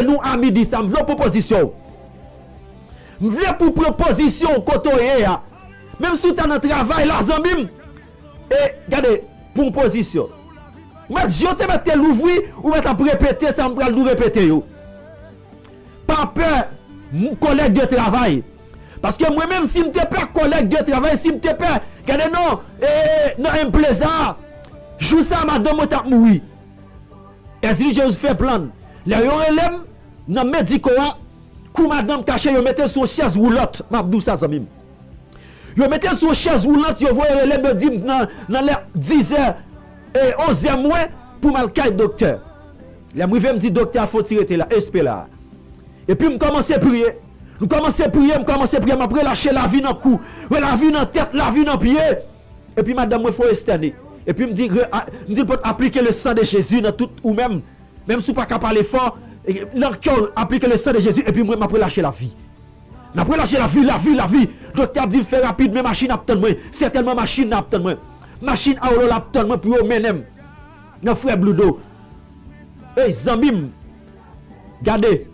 nous amis dit ça, m'vle proposition. M'vle pour proposition côté ya. Même si tu as un travail là zambim et regardez pour position. Moi je te mette l'ouvrir ou mettre à répéter ça m'pral nous répéter yo. Pas peur mon collègue de travail. Parce que moi-même si m'te pas collègue de travail, si m'te pas regardez non non un plaisir. Jou ça madame t'a mouri. Est-ce que Jésus fait plan? Les yo relève dans médico kou madame caché yo mette sur chaise roulotte, m'abdou ça zamim. Yo mette sur chaise roulante, yo voye relève me dit dans les 10h et 11h moins pour mal kay docteur. La m'rive me dit docteur faut tirer là, espé là. Et puis me commencer à prier. Nous commencer à prier, après lâcher la vie dans cou, la vie dans tête, la vie dans pied. Et puis madame moi faut externer. Et puis me dit peut appliquer le sang de Jésus dans tout ou même si pas capable parler fort, leur cœur appliquer le sang de Jésus et puis moi après lâcher la vie. Après lâcher la vie. Docteur dit faire rapide mais machine a moi. Certainement machine n'a moi. Machine a la moi pour menem. Nos frère Bludo. Hey Zambim. Regardez.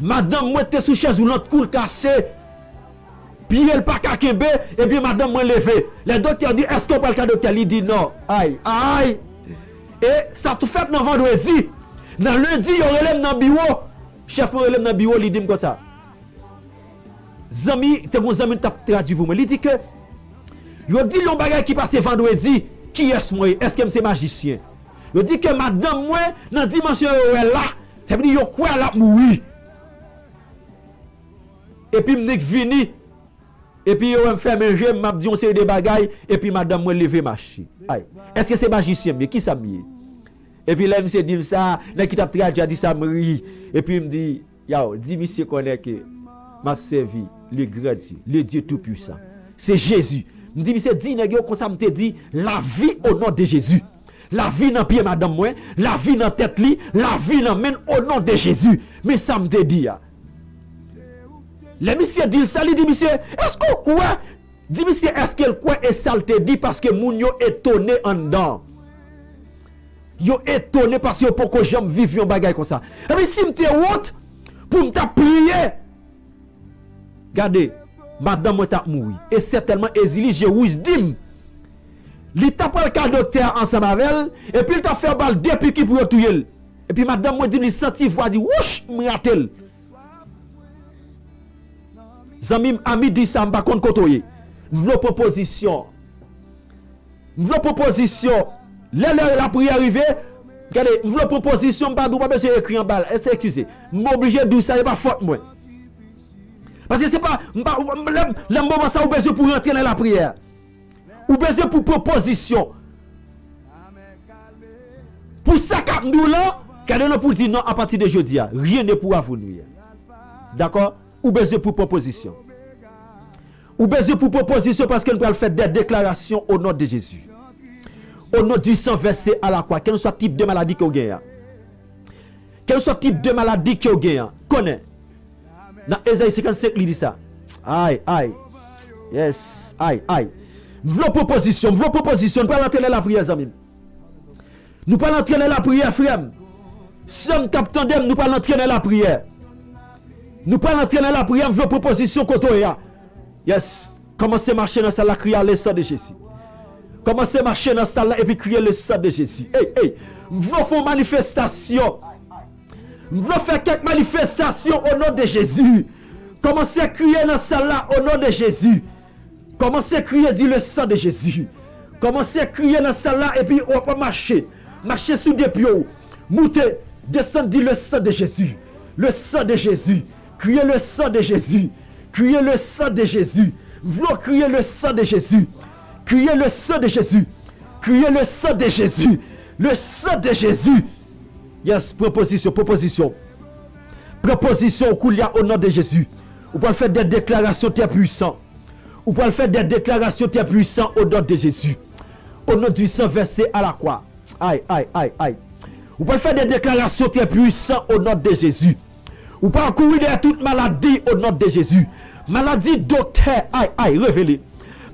Madame moi t'es sous chaise ou l'autre coule cassé. Puis elle pas kakembe et puis madame moi levé. Le docteur dit est-ce qu'on parle le docteur il dit non. Aïe. Et ça tout fait dans vendredi. Dans lundi il relève dans bureau. Chef relève dans bureau il dit comme ça. Zami, te bon zami t'a traduit pour moi. Il dit que yo dit l'on bagay qui passe vendredi, qui est moi? Est-ce que c'est magicien? Yo dit que madame moi dans dimension là, ça veut dire yo quoi la mourir. Et puis m'nik vini et puis yo me fait manger, m'a dit on c'est des bagailles et puis madame moi lever marcher. Aïe. Est-ce que c'est magicien mais qui ça mieux? Et puis là monsieur dit ça, là qui t'a traduit dit ça me rit et puis me dit yo, dis monsieur connaît que m'a servi le grand Dieu, le Dieu tout-puissant. C'est Jésus. Me dit monsieur dit nèg comme ça me te dit la vie au nom de Jésus. La vie dans pied madame moi, la vie dans tête li, la vie dans main au nom de Jésus. Mais ça me te dit le monsieur dit ça, il dit monsieur, est-ce qu'on croit? Dit monsieur, est-ce qu'elle croit et ça te dit parce que moun yo étonné en dedans. Yo étonné parce que pour que j'aime vivre un bagay comme ça. Et puis si m'te honte pour m'ta prier. Regardez, madame moi t'a mouri et certainement Ezili Jérusalem. Li t'a pris le cas docteur ensemble avec elle et puis il t'a fait balle depuis qui pour tuer. Et puis madame moi dit li senti voix dit wouch m'ratel. Zamim ami dit ça m'pa konn kotoyer. M'vle proposition. La prière arrivée. Regardez, m'vle proposition m'pa dou pas besoin écrire en balle. Excusez. M'obligé de ça pas faute moi. Parce que c'est pas le moment ça ou besoin pour rentrer dans la prière. Ou besoin pour proposition. Pour ça cap nous là, regardez pour dire non à partir de jeudi, rien ne pourra vous nuire. D'accord? Ou besoin pour proposition. Ou besoin pour proposition parce que nous allons faire des déclarations au nom de Jésus. Au nom du sang versé à la croix, quel soit type de maladie que vous avez. Quel soit type de maladie que vous avez. Connais. Dans Ésaïe 55, il dit ça. Aïe. Yes. Aïe. V'lò proposition. Nous allons entrer dans la prière, amis. Nous allons entrer dans la prière, frère. Somme captain d'em, nous allons entrer dans la prière. Nous allons entrer dans la prière, v'lò proposition kotoya. Yes. Commencez à marcher dans ça, la crier le sang de Jésus. Commencez à marcher dans ça et puis crier le sang de Jésus. Hey. V'lò faire manifestation. V'lò faire quelques manifestations au nom de Jésus. Commencez à crier dans ça là au nom de Jésus. Commencez à crier, dit le sang de Jésus. Commencez à crier dans ça là et puis on va marcher. Marcher sous des pieds. Montez, descendez, dit le sang de Jésus. Le sang de Jésus. Criez le sang de Jésus. Criez le sang de Jésus. V'lò crier le sang de Jésus. Criez le sang de Jésus. Criez le sang de Jésus. Le sang de Jésus. Yes, proposition. Proposition au nom de Jésus. Vous pouvez faire des déclarations très puissantes. Vous pouvez faire des déclarations très puissantes au nom de Jésus. Au nom du sang versé à la croix. Aïe. Vous pouvez faire des déclarations très puissantes au nom de Jésus. Vous pouvez courir de toute maladie au nom de Jésus. Maladie docteur, révélée.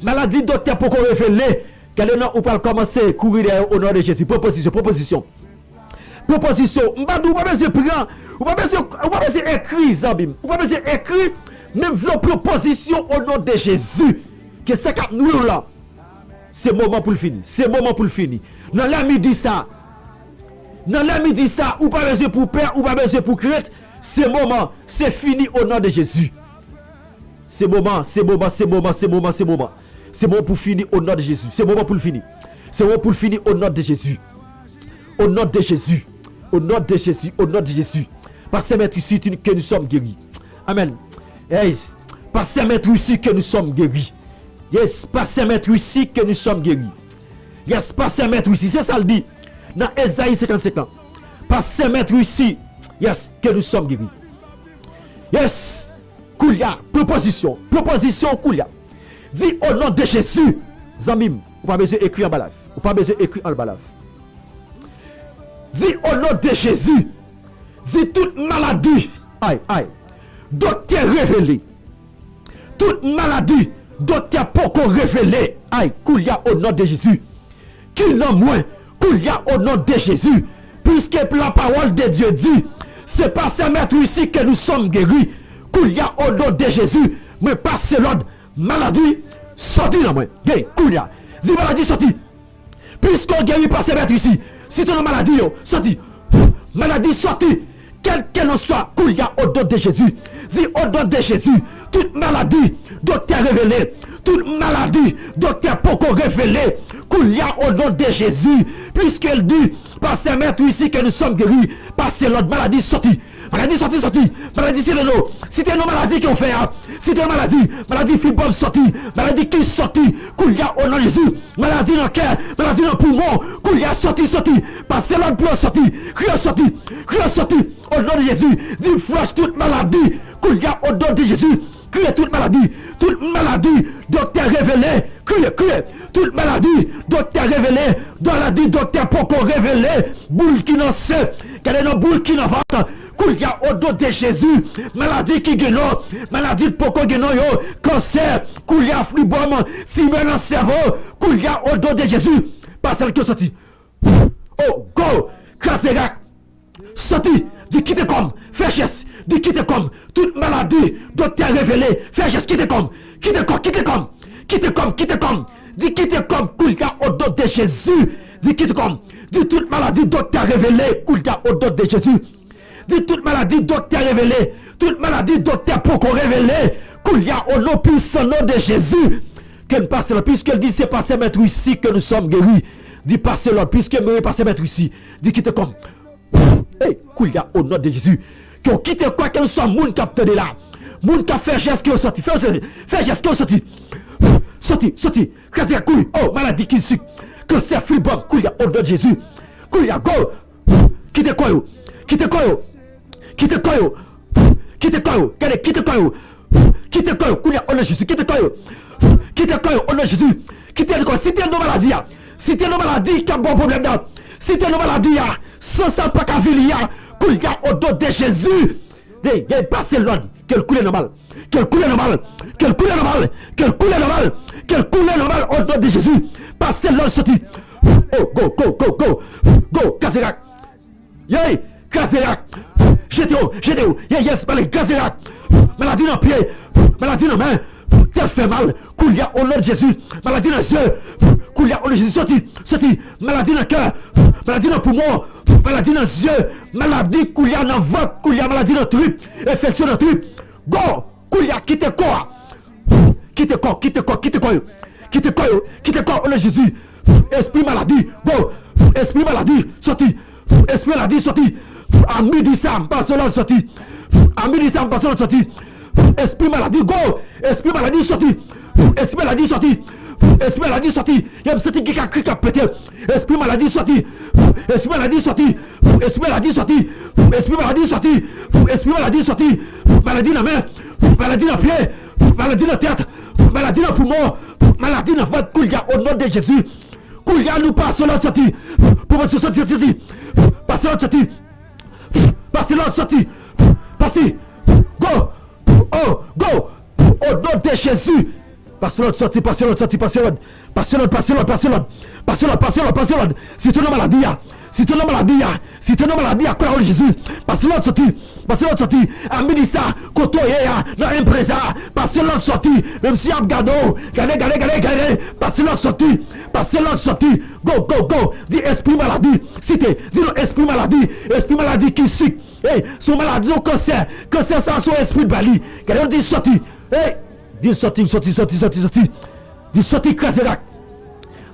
Maladie docteur pour qu'on révèle. Quel est le nom où vous pouvez commencer à courir au nom de Jésus. Proposition. proposition. On pas besoin prendre, on pas besoin écrire Zambim. On pas besoin écrire même vos propositions au nom de Jésus. Que ça cap nous là. C'est moment pour le finir. C'est moment pour le finir. Dans la midi ça. Dans la midi ça, ou pas besoin pour peur, ou pas besoin pour crainte. C'est moment, c'est fini au nom de Jésus. C'est moment. C'est moment pour finir au nom de Jésus. C'est moment pour le finir. C'est moment pour le finir au nom de Jésus. Au nom de Jésus. Au nom de Jésus. Au nom de Jésus. Par ce maître ici que nous sommes guéris. Amen. Yes. Par ce maître ici que nous sommes guéris. Yes. Par ce maître ici que nous sommes guéris. Yes. Par ce maître ici. C'est ça le dit. Dans Esaïe 55 ans. Par ce maître ici. Yes. Que nous sommes guéris. Yes. Koulia. Proposition. Proposition Koulia. Dis au nom de Jésus. Zamim. Ou pas besoin d'écrire en balave. Ou pas besoin d'écrire en balave. Dis au nom de Jésus. Dis toute maladie. Aïe. Docteur révélé. Toute maladie. Docteur pourquoi révélé. Aïe. Koulia au nom de Jésus. Qui non moins. Koulia au nom de Jésus. Puisque la parole de Dieu dit. C'est par ce maître ici que nous sommes guéris. Koulia au nom de Jésus. Mais par ce l'ordre. Maladie. Sorti dans moi. Koulia. Dis maladie sorti. Puisqu'on guérit par ce maître ici. Si tu as une maladie, sorti. Maladie sorti. Quel qu'elle en soit, Koulia au nom de Jésus. Dis au nom de Jésus. Toute maladie, docteur révélé. Toute maladie, docteur pourquoi révélé. Koulia au nom de Jésus. Puisqu'elle dit, par ce maître ici que nous sommes guéris. Par ce l'autre maladie sorti. Maladie sorti. Maladie c'est le nom. Si tu as une maladie qu'on fait, si tu as une maladie fibrome sorti. Maladie qui sorti. Koulia au nom de Jésus. Maladie dans le cœur. Maladie dans le poumon. Koulia sorti. Parce que l'autre plus sorti. Crie sorti. Au nom de Jésus. Dis flash toute maladie. Koulia au nom de Jésus. Crie toute maladie, docteur révélé, crie, toute maladie, docteur révélé, dans la dit docteur pourquoi révélé, boule qui n'en sait, quelle est nos boule qui n'en va, Koulia au nom de Jésus, maladie qui guénon, maladie pourquoi guénon yo, cancer, Koulia fibrome, fumée dans le cerveau, Koulia au nom de Jésus, pas celle qui est sortie. Oh, go, Kraserac, sorti, dis quitte comme, fais geste, dis quitte comme, toute maladie, docteur révélé, fais geste, quitte comme, dis quitte comme, Koulia au nom de Jésus, dis quitte comme, dis toute maladie, docteur révélé, Koulia au nom de Jésus, dis toute maladie, docteur révélé, toute maladie, docteur pourquoi révélé, Koulia au nom puissant de Jésus, qu'elle passe là, puisqu'elle dit c'est passé mettre ici que nous sommes guéris, dis passez là, puisqu'elle me passé mettre ici, dis quitte comme, hey, Koulia au nom de Jésus. Qu'on quitte quoi qu'elle soit, moun capte de là. Moun qui fait geste qui est sorti. Fais geste qui est sorti. Sorti. Crasé à couille. Oh, maladie qui suit. Cancer, fibrome. Koulia au nom de Jésus. Koulia, go. Quitte quoi. Quitte quoi. Koulia au nom de Jésus. Quitte quoi au nom de Jésus. Quitte quoi. Si t'es une maladie. Si t'es une maladie qui a bon problème là. Si t'es une maladie, sans ça pas qu'à vivre, Koulia au nom de Jésus. Passez l'ordre, qu'elle coule normal. Qu'elle coule normal au nom de Jésus. Passez l'ordre sorti. Oh, go, Kazerac. Yay, Kazerac. J'étais où? Yes, Kazerac. Maladie dans le pied, maladie dans la main. Tel fait mal, Koulia au nom de Jésus. Maladie dans les yeux, Koulia au nom de Jésus. Sorti. Maladie dans le cœur, maladie dans le poumon, maladie dans les yeux, maladie Koulia dans le ventre, Koulia maladie dans le trip, infection dans le trip. Go, Koulia, quitte quoi au nom de Jésus. Esprit maladie, go, esprit maladie, sorti. À midi, ça, passe l'autre sorti. Esprit maladie, go! Esprit maladie sorti. Il y a un petit qui a pété. Esprit maladie sorti. Maladie dans la main, maladie dans le pied, maladie dans la tête, maladie dans le poumon, maladie dans le ventre. Koulia au nom de Jésus. Koulia nous passe l'autre sorti. Pour se sortir ici. Passez l'autre sorti. Passez. Go. Oh, go. Au nom de Jésus. Passez l'autre sorti. Si tu as une maladie, Si tu es maladie, si tu es maladie, à quoi Jésus? Parce que l'autre sorti, à midi ça, quand tu es dans l'impresa, parce que l'autre sorti, même si à gado, gardez, parce que l'autre sorti, go, dis esprit maladie, cité, dis non esprit maladie qui sick, hey, son maladie au cancer ça, son esprit de bali, gardez, dis sorti, hey, dis sorti, dis sorti, craserac,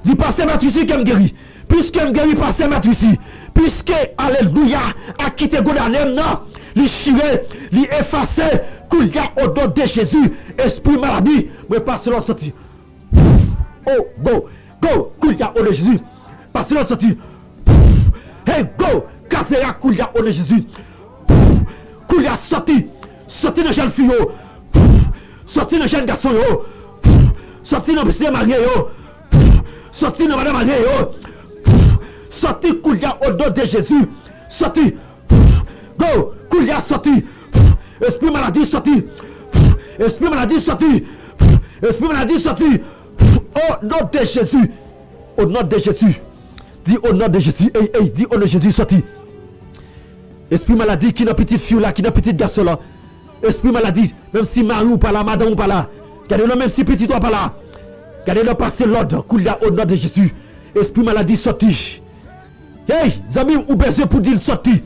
dis passez ma tuici qui me guérit. Puisque me guérit par ces maîtres ici, puisque alléluia a quitté Godanem, non, li chiré, li effacé, qu'il y a au nom de Jésus, esprit maladie, mais passe l'autre sorti. Oh, go, qu'il y a au nom de Jésus, passe l'autre sorti. Hey, go, cassera, qu'il y a au nom de Jésus, qu'il y a sorti dans jeune fille, sorti dans jeune garçon, sorti dans monsieur marié, sorti dans madame mariée, sorti Koulia au nom de Jésus. Sorti. Go. Koulia sorti. Esprit maladie sorti. Esprit maladie sorti. Esprit maladie sorti. Au nom de Jésus. Au nom de Jésus. Dis au nom de Jésus. Hey, dis au nom de Jésus sorti. Esprit maladie qui n'a petite fille là, qui n'a petite garçon là. Esprit maladie. Même si Marie ou pas là, madame ou pas là. Regardez-le même si petit toi pas là. Regardez-le passer l'ordre. Koulia au nom de Jésus. Esprit maladie sorti. Hey, amis, ou besoin pour dire sorti.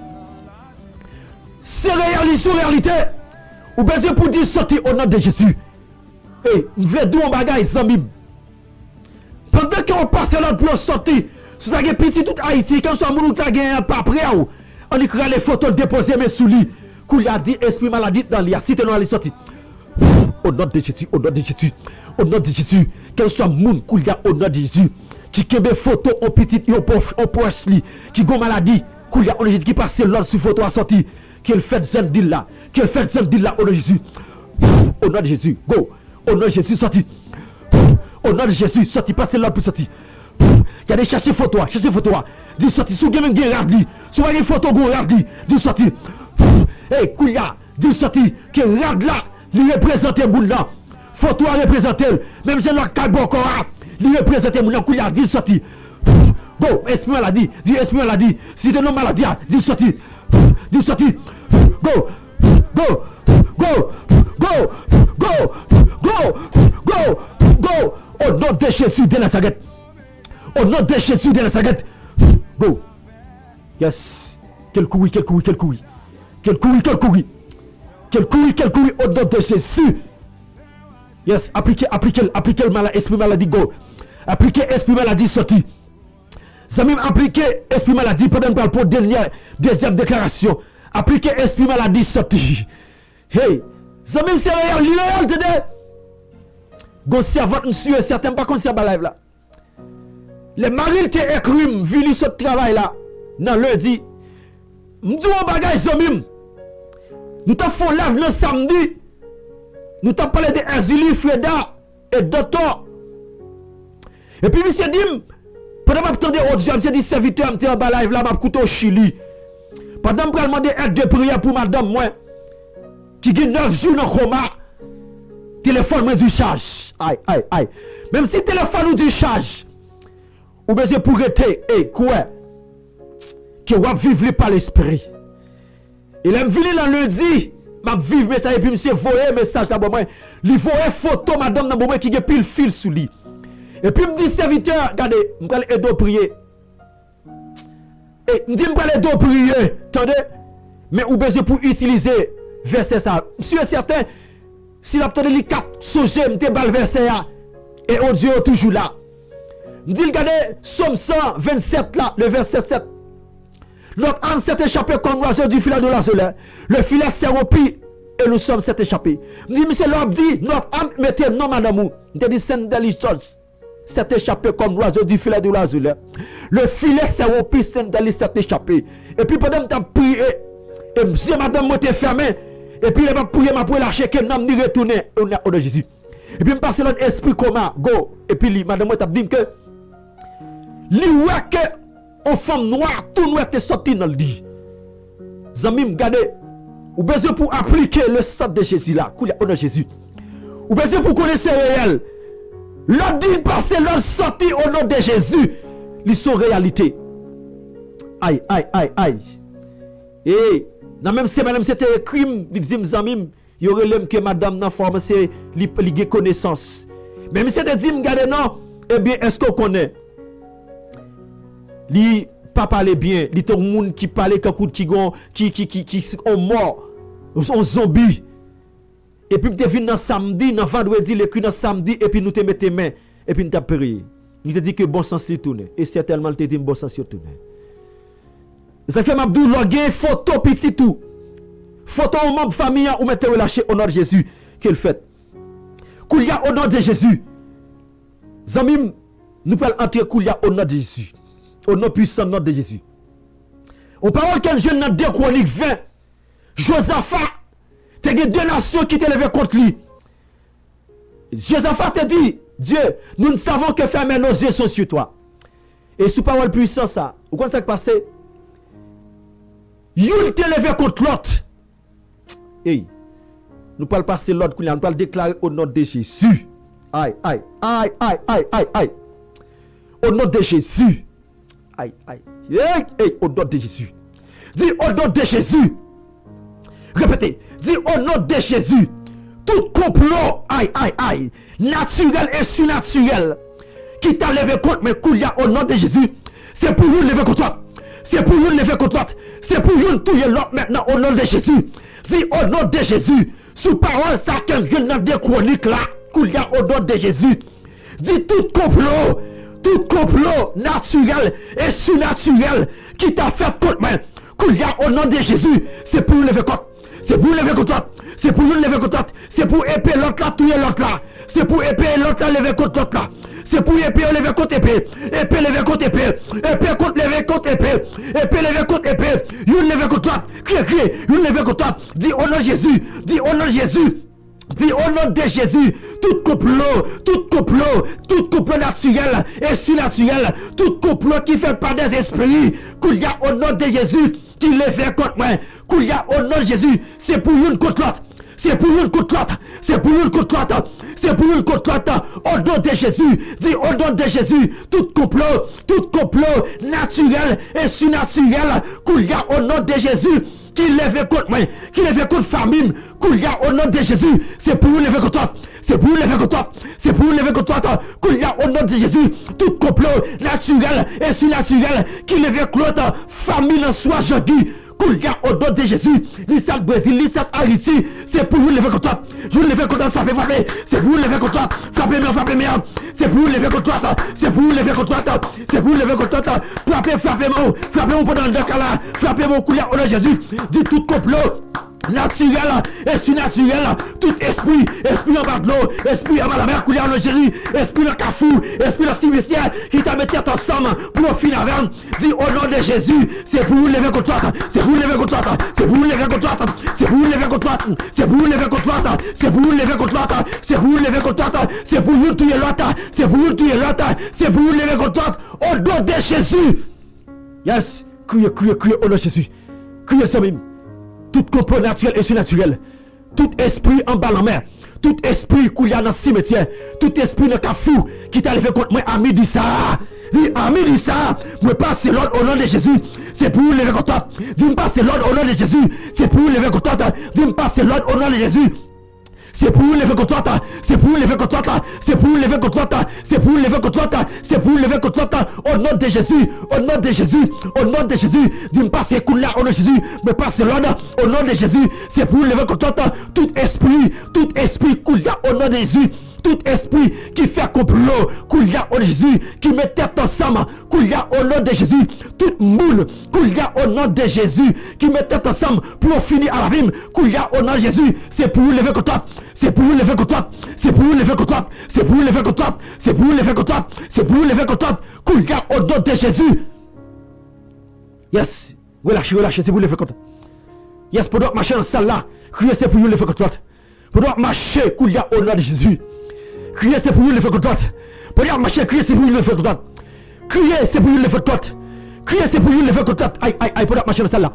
C'est réalité. Ou besoin pour dire sorti au nom de Jésus. Hey, vous voulez dire un bagage, amis. Pendant qu'on passe là pour sortir, si vous avez petit tout Haïti, quand vous avez un papier, on écrit les photos déposées mais sous lui. Qu'il a dit esprit maladie dans l'IA. Si tu n'as pas sorti. Au nom de Jésus, au nom de Jésus, au nom de Jésus, quel soit moun qu'il y a au nom de Jésus. Qui kebe photo en petit en poche li qui go maladie qu'il y a qui passe l'autre sur photo à sortir qu'il fait zendil là au nom de Jésus au nom de Jésus go au nom de Jésus sorti au nom de Jésus sorti passe l'autre pour sortir regardez chercher photo dit sorti sous game gen radli sous une photo go radli dit sorti hey qu'il y a dit sorti que rad là li représenter moun là photo à représenter même j'ai la carbone encore il représente mon couille a dit sorti. Go, esprit maladie, dis esprit maladie. Si tu n'as maladie, dis sorti. Dis sorti. Go. Au nom de Jésus de Nazareth. Au nom de Jésus de Nazareth. Go. Yes. Quel couille. Quel couille. Au nom de Jésus. Yes, appliquez le esprit maladie, go. Appliquez esprit maladie sorti. Ça même appliquer esprit maladie pendant qu'on pour deuxième déclaration. Appliquez esprit maladie sorti. Hey, ça même c'est réel, t'es go servant monsieur certain pas comme ça ba live là. Les maris qui écrit vini ce travail là dans lundi. M'dou bagage ça même. Nous t'a fait live le samedi. Nous t'avons parlé de Azili, Freda et Docteur. Et puis, monsieur dit, pendant que je m'attendais au Dieu, je dit serviteur, je suis en live là, je suis au Chili. Pendant que je demandé aide de prière pour madame, moi, qui a 9 jours dans le coma, téléphone moi du charge. Aïe. Même si téléphone ou du charge, ou besoin pour rester, quoi, que vous vivre par l'esprit. Il aime venir le lundi. Je vive message et puis monsieur voyer message d'abord moi il voyer photo madame dans moi qui a pile fil sous lui et puis me dit serviteur regardez me aller aider prier et me dit me aller aider prier attendez mais ou besoin pour utiliser verset ça monsieur certain s'il a entendu les 4 sujets me débal verset et audio toujours là me dit regardez Somme 127 là le verset 7. Notre âme s'est échappée comme l'oiseau du filet de l'oiseau. Le filet s'est rompu et nous sommes s'est échappés. Je dis, monsieur l'homme dit, notre âme mettait non madame. Je dis, Saint-Denis George s'est échappé comme l'oiseau du filet de l'oiseau. Le filet s'est rompu, Saint-Denis s'est échappé. Et puis pendant que tu as prié, et monsieur madame m'a été fermé. Et puis il m'a prié, m'a prié lâcher que n'am ni retourner au nom de Jésus. Et puis me passe l'autre esprit comment, go. Et puis madame m'a dit que, que aux femmes noires, tout noir est sorti dans le lit. Zami, regardez, ou besoin pour appliquer le sang de Jésus là, au nom de Jésus. Ou besoin pour connaître réel. L'autre dit passé, l'autre sorti au nom de Jésus. Ils sont réalité. Aïe, aïe, aïe, aïe. Et dans même semaine, c'était un crime, il dit m'zamim, il y aurait l'homme que madame n'a forme, c'est li connaissance. Même si c'était dit m'gade non, eh bien, est-ce qu'on connaît? Li pas parler bien, li ton monde qui parlait qui ont mort, sont zombies. Et puis tu viens dans samedi, dans vendredi, l'écrit dans samedi et puis nous te mettons main et puis nous t'a prié. Nous te dit que bon sens li tourne et certainement te dit bon sens li tourne. Ça fait m'abdou loguer photo petit tout. Photo au membre famille ou mettez relâché au nom de Jésus qu'il fait. Koulia au nom de Jésus. Zamim, nous pouvons entrer Koulia au nom de Jésus. Au nom puissant nom de Jésus. On parle qu'un jeune dans 2 Chroniques 20. Josaphat, tu as deux nations qui t'élevaient contre lui. Josaphat te dit, Dieu, nous ne savons que faire, mais nos yeux sont sur toi. Et sous parole puissant ça, vous comprenez ça qui passe? Youn t'élevé contre l'autre. Hey, nous parlons passer l'autre, nous parlons déclarer au nom de Jésus. Aïe, aïe, aïe, aïe, aïe, aïe, aïe. Au nom de Jésus. Aïe, aïe. Hey, au nom de Jésus. Dis au nom de Jésus. Répétez. Dis au nom de Jésus. Tout complot, aïe, aïe, aïe, naturel et surnaturel, qui t'a levé contre mes couilles au nom de Jésus, c'est pour vous lever contre toi. C'est pour vous lever contre l'autre. C'est pour vous tuer l'autre maintenant au nom de Jésus. Dis au nom de Jésus. Sous parole, ça qu'un jeune dans des chroniques là, qu'il y a au nom de Jésus. Dis tout complot naturel et surnaturel qui t'a fait contre moi, qu'il y a au nom de Jésus, c'est pour vous lever contre. C'est pour vous lever contre l'autre. C'est pour vous lever contre l'autre. C'est pour épée l'autre là, tuer l'autre là. C'est pour épée l'autre là, lever contre l'autre là. C'est pour épée lever contre épée. Épée lever contre épée. Épée contre lever contre épée. Épée lever contre épée. Une lever contre l'autre. Criez. Une lever contre l'autre. Dis au nom de Jésus. Dis au nom de Jésus. Dis au nom de Jésus, tout complot naturel et surnaturel, tout complot qui fait par des esprits, qu'il y a au nom de Jésus, qui les fait contre moi, qu'il y a au nom de Jésus, c'est pour une contre l'autre. C'est pour une contre l'autre. C'est pour une contre l'autre. C'est pour une contre l'autre. Au nom de Jésus. Dis au nom de Jésus. Tout complot naturel et surnaturel. Qu'il y a au nom de Jésus. Qui lève contre moi. Qui lève contre famille. Qu'il y a au nom de Jésus. C'est pour une lever contre l'autre. C'est pour une lever contre l'autre. C'est pour une lever contre l'autre. Qu'il y a au nom de Jésus. Tout complot naturel et surnaturel. Qui lève contre l'autre. Famille en soi, Jagui. Qu'il y a au nom de Jésus, l'Issat Brésil, l'Issat Haïti, c'est pour vous lever contre toi. Je vous lever contre toi, frapper. C'est pour vous lever contre toi, frapper. C'est pour vous lever contre toi, c'est pour vous lever contre toi, c'est pour vous lever contre toi. Frappez-moi pendant le cas là, frappez-moi au nom de Jésus. Dit tout complot naturel et surnaturel, tout esprit en bas de l'eau, esprit en bas de la mer, couler en Jésus, esprit dans le cafou, esprit dans le cimetière, qui t'a mis ensemble pour finir avec. Dis au nom de Jésus, c'est pour vous lever contre toi, c'est pour vous lever contre toi, c'est pour vous lever contre toi, c'est pour vous lever contre toi, c'est pour vous lever contre toi, c'est pour vous lever contre toi, c'est pour vous lever contre toi, c'est pour vous tuer l'autre, c'est pour vous tuer l'autre, c'est pour vous lever contre toi, au nom de Jésus. Yes, criez au nom de Jésus, criez ça même. Tout complot naturel et surnaturel, tout esprit en bas la mer, tout esprit qu'il y a dans le cimetière, tout esprit dans le cafou qui t'a levé contre moi, ami dit ça. Dis, ami dit ça, moi passe l'ordre au nom de Jésus, c'est pour vous lever contre toi. Dis, me passe l'ordre au nom de Jésus, c'est pour vous lever contre toi. Dis, me passe l'ordre au nom de Jésus. C'est pour vous lever contre toi, c'est pour vous lever contre toi, c'est pour vous lever contre toi, c'est pour vous lever contre toi, c'est pour vous lever contre toi, au nom de Jésus, au nom de Jésus, au nom de Jésus. Dis-moi pas ces coups là au nom de Jésus, mais pas l'ordre au nom de Jésus, c'est pour vous lever contre toi, tout esprit coule là au nom de Jésus. Tout esprit qui fait complot, qu'il y a au nom de Jésus, qui met tête ensemble, qu'il y a au nom de Jésus, tout moule, qu'il y a au nom de Jésus, qui met tête ensemble pour finir à la vie, qu'il y a au nom de Jésus, c'est pour vous lever contre toi, c'est pour vous lever contre toi, c'est pour vous lever contre toi, c'est pour vous lever contre toi, c'est pour vous lever contre toi, c'est pour vous lever contre toi, qu'il y a au nom de Jésus. Yes, relâchez, c'est pour vous lever contre toi. Yes, pour nous marcher dans salle là, crier c'est pour vous lever contre toi. Pour nous marcher, qu'il y a au nom de Jésus. Crier c'est pour vous lever contre l'autre. Pour dire marcher, crier c'est pour vous lever contre l'autre. Crier c'est pour vous lever contre l'autre. Crier c'est pour vous lever contre l'autre. Aïe, pour marcher dans celle-là.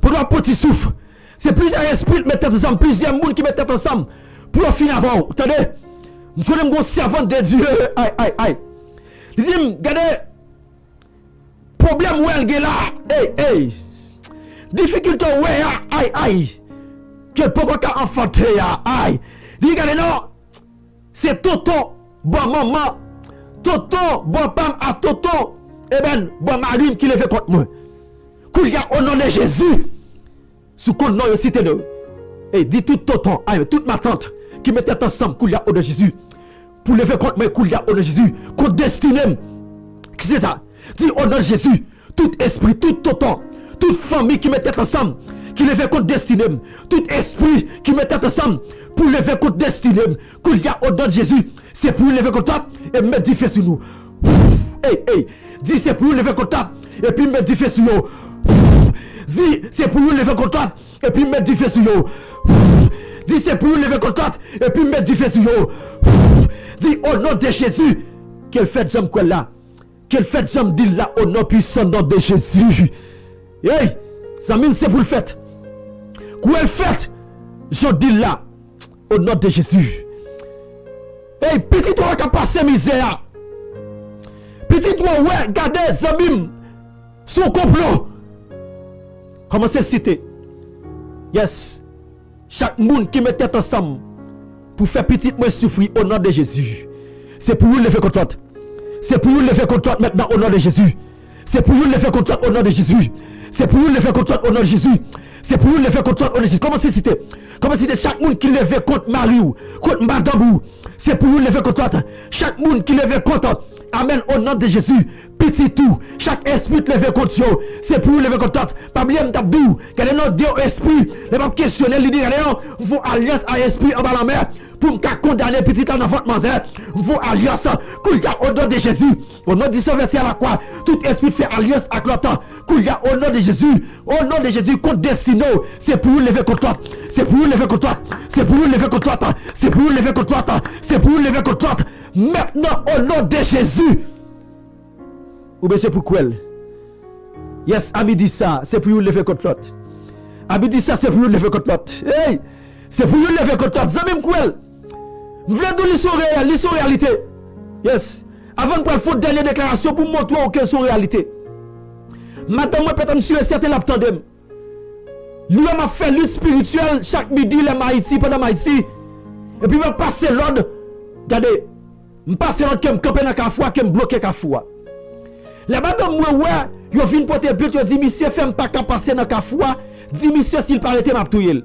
Pour un petit souffle. C'est plusieurs esprits qui mettent ensemble, plusieurs mondes qui mettent ensemble. Pour finir avant. Attendez. Nous sommes un servant de Dieu. Aïe. Il dit, regardez. Problème où elle est là. Hey. Difficulté ouais, aïe. Que pourquoi qu'a enfanté, aïe. Regardez, non. C'est Toto, bon maman. Toto, bon pam à Toto. Eh ben, bon Marine qui le fait contre moi. Qu'il y a au nom de Jésus. Sous qu'on nom cité de. Et dit tout Toto, aïe, toute ma tante qui mettait ensemble, qu'il y a au nom de Jésus. Pour lever contre moi, qu'il y a au nom de Jésus. Contre destiné. Qui c'est ça? Dit au nom de Jésus. Tout esprit, tout Toto, toute famille qui mettait ensemble, qui levait contre destiné. Tout esprit qui mettait ensemble pour lever contre destiné. Qu'il y a au nom de Jésus. C'est pour lever contre toi et mettre du feu sur nous. Hey. Dis c'est pour lever contre toi et puis mettre du feu sur nous. Dis c'est pour lever contre toi et puis mettre du feu sur nous. Dis c'est pour lever contre toi et puis mettre du feu sur nous. Dis au nom de Jésus. Quelle fête j'aime quoi là? Quelle fête j'aime dire là au nom puissant de Jésus. Hey, ça mine c'est pour le fait. Quelle fête je dis là au nom de Jésus. Hey, petit toi qui a passé misère. Petit toi, ouais, gardez, Zamim, son complot. Comment c'est cité? Yes. Chaque monde qui met tête ensemble pour faire petit moi souffrir au nom de Jésus. C'est pour vous lever contre toi. C'est pour vous lever contre toi maintenant au nom de Jésus. C'est pour vous lever contre toi au nom de Jésus. C'est pour vous lever contre toi au nom de Jésus. C'est pour vous lever contre toi au nom de Jésus. Comment c'est cité? Comment c'est chaque monde qui lève contre Marie, contre Madame, c'est pour vous lever contre toi. Chaque monde qui lève contre. Amen, au nom de Jésus, petit tout, chaque esprit levé contre eux, c'est pour lever contre toi. Pas bien d'abdou, qu'elle est notre Dieu esprit, les pas questionner, il dit, vous alliance à esprit en bas la mer, pour me condamner petit en avant de manzère, vous alliance, qu'il y a au nom de Jésus, au nom de ce verset à la croix, tout esprit fait alliance avec l'autre, qu'il y a au nom de Jésus, contre destiné, c'est pour vous lever contre toi, c'est pour vous lever contre toi, c'est pour vous lever contre toi, c'est pour vous lever contre toi, c'est pour vous lever contre toi. Maintenant, au nom de Jésus. Ou bien c'est pour quoi? Yes, Ami dit ça, c'est pour vous lever contre l'autre. Ami dit ça, c'est pour vous lever contre l'autre. Hey, c'est pour vous lever contre l'autre. Ça même quoi? Vous voulez donner l'histoire réalité. Yes. Avant de prendre une dernière déclaration pour montrer aucune son réalité. Madame, moi, peut-être, monsieur, certain l'abtendem. Vous m'a fait lutte spirituelle chaque midi, les Haïti, pendant Haïti. Et puis, je passe l'ordre. Regardez. Je passe l'autre qui me campe dans la cafouа, qui me bloque la cafoua. La madame, moi, ouais, yo vient porter but, yo dit, monsieur, fait pas qu'à passer dans la cafoua, dit, monsieur, s'il paraît, m'a touye.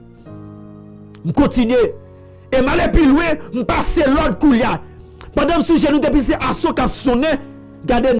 Je continue. Et m'aller plus loin, je passe l'autre coulia. Pendant que nous depuis c'est assaut qui a sonné, regardez.